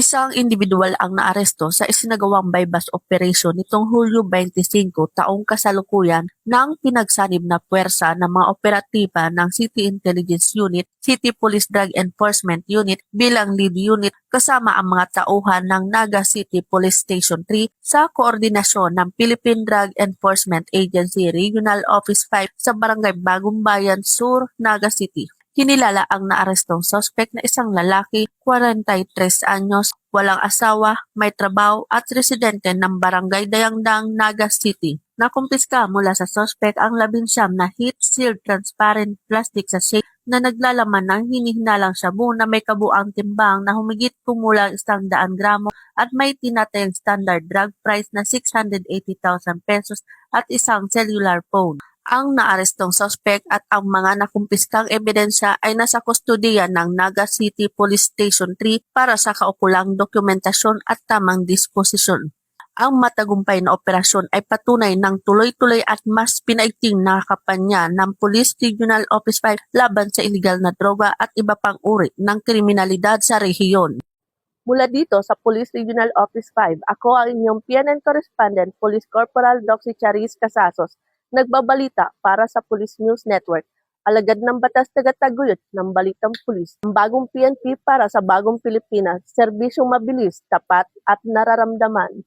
Isang individual ang naaresto sa isinagawang bypass operation nitong Hulyo 25 taong kasalukuyan ng pinagsanib na puwersa ng mga operatiba ng City Intelligence Unit, City Police Drug Enforcement Unit bilang lead unit kasama ang mga tauhan ng Naga City Police Station 3 sa koordinasyon ng Philippine Drug Enforcement Agency Regional Office 5 sa Barangay Bagong Bayan Sur, Naga City. Kinilala ang naarestong suspect na isang lalaki, 43 anyos, walang asawa, may trabaho at residente ng Barangay Dayangdang, Naga City. Nakumpiska mula sa suspect ang 19 na heat-sealed transparent plastic sachet na naglalaman ng hinihinalang shabu na may kabuang timbang na humigit kumulang 100 gramo at may tinatayang standard drug price na 680,000 pesos at isang cellular phone. Ang naarestong suspect at ang mga nakumpiskang ebidensya ay nasa kustodiya ng Naga City Police Station 3 para sa kaukulang dokumentasyon at tamang disposisyon. Ang matagumpay na operasyon ay patunay ng tuloy-tuloy at mas pinaigting na kampanya ng Police Regional Office 5 laban sa iligal na droga at iba pang uri ng kriminalidad sa rehiyon. Mula dito sa Police Regional Office 5, ako ang inyong PNN Correspondent, Police Corporal Doxy Charis Casasos, nagbabalita para sa Police News Network. Alagad ng batas tagataguyod ng Balitang Pulis. Ang bagong PNP para sa bagong Pilipinas, serbisyong mabilis, tapat at nararamdaman.